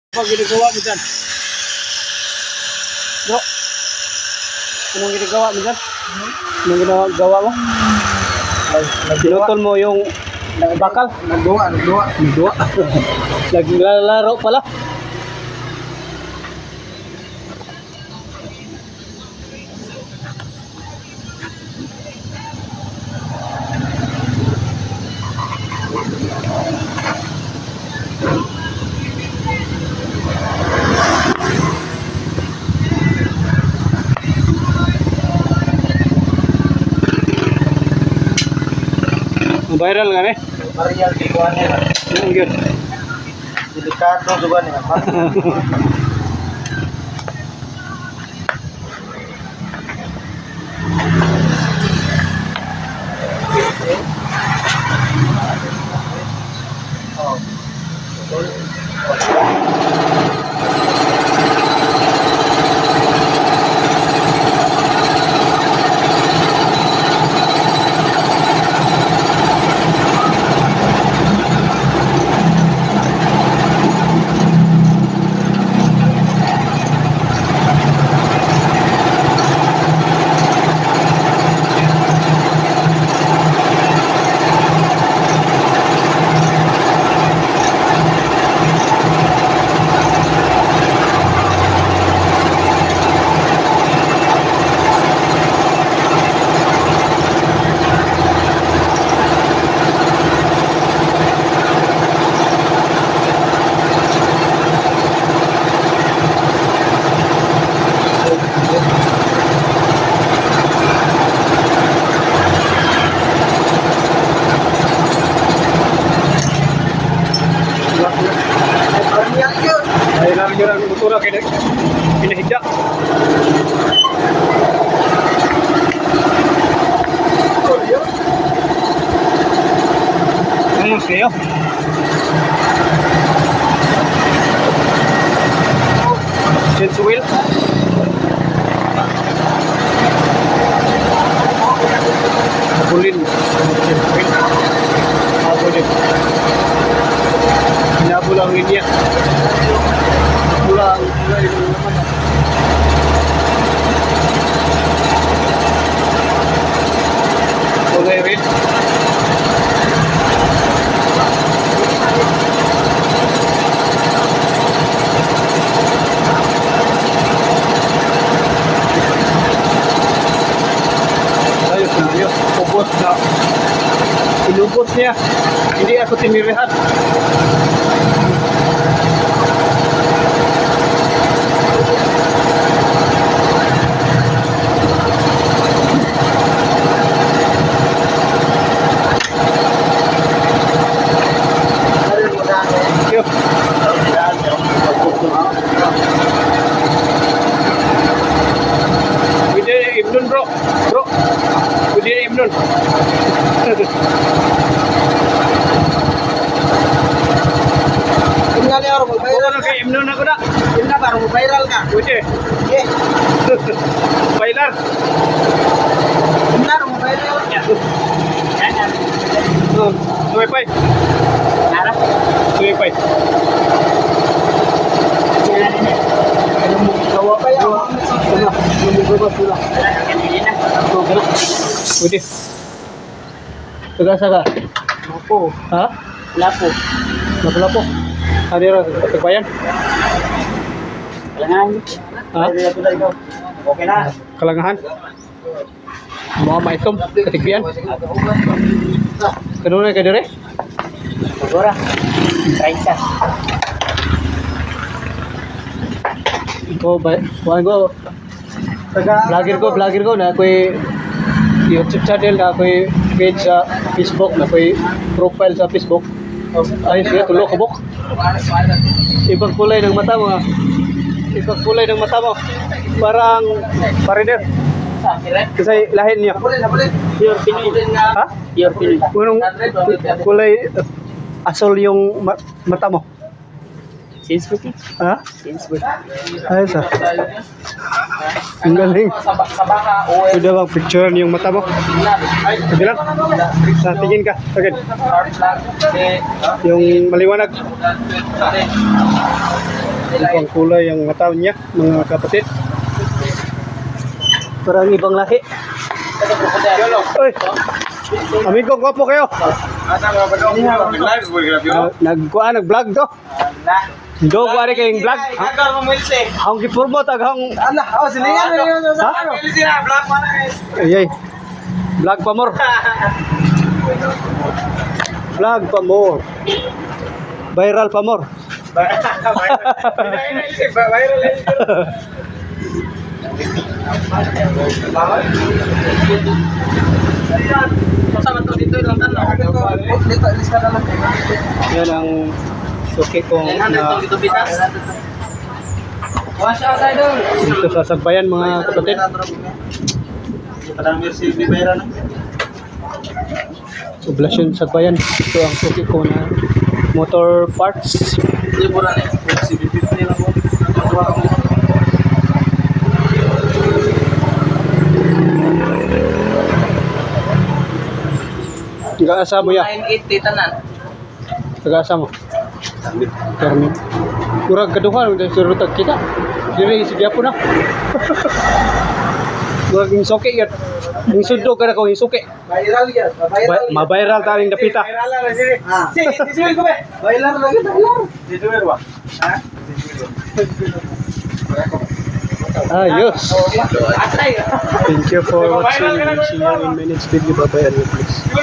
Pag ginagawa mo dyan? Bro, anong ginagawa mo dyan? Anong ginagawa mo? Pinutol mo yung bakal? Nagduwa. Nagduwa. Naglalaro pala. Viral kan eh? Marial tiguan niya. Ang good. Delikado juga niya. Ay lang yun ang motor na pinahigda. Ayos kayo. Change wheel. Bulin. Change wheel. Bulin. Pinabulang linya. Pulang yung naman. Kulay red. Ayos na yun. Ubos na. Inubos niya. Hindi ako tinirihan. Pwede Ibnun bro. Pwede Ibnun. Tingnan niya ako Viral na kay Ibnun ako na. Tingnan baru viral ka. Pwede. Ye. Bailar. Tingnan mo viral ka. Sumipay. Ara. Sumipay. Gawa pa yan. Lumubos sila. Pwede. Tagasa ka? Lapo. Ha? Lapo. Lapo-lapo. Ano yun? Tagbayan? Kalangan. Ha? Okay na. Kalangahan? Mga maitom. Katigbian? Kanuna ka dire? Sigura. 30. Oh, kuhaan ko. Vlogger ko na ako'y YouTube channel, na ako'y page sa Facebook, na ako'y profile sa Facebook. Ayun siya, tulo kubok. Ibang kulay ng mata mo. Ibang kulay ng mata mo. Parang foreigner. Kasi lahin niya. Pure Pinoy. Ha? Pure Pinoy. Unong kulay asol yung mata mo. Since birthday. Ha? Since birthday. Ayos ah. Ang galing. Sa baka, Pwede bang picture yung mata mo? Sige lang. Sa tingin ka. Sagad. Yung maliwanag. Ibang kulay ang mata niya, mga kapatid. Parang ibang lahi. Oy! Amigo, gwapo kayo. Nag-vlog to. Do ko ari kayong vlog. Ang gipurmo tagang silingan Ayay. Vlog pa more. Vlog pa more. Viral pa more. Yan ang suki kong na dito sa Sagbayan, mga kapatid. Poblasyon Sagbayan. Ito ang suki ko na motor parts. Nag-aasa mo ya? Nag-aasa mo? Carmen. Kurang kaduhan dari surutag kita. Diri sige po na. Kurang yung suki yan. Yung sundo ka na ko yung suki. Viral yan. Mabiral taling dapita. Sisuil ko ba? Viral lagi, viral. Sisuil ba? Ha? Ayos. Thank you for watching. See you in my next video. Bye-bye. Please.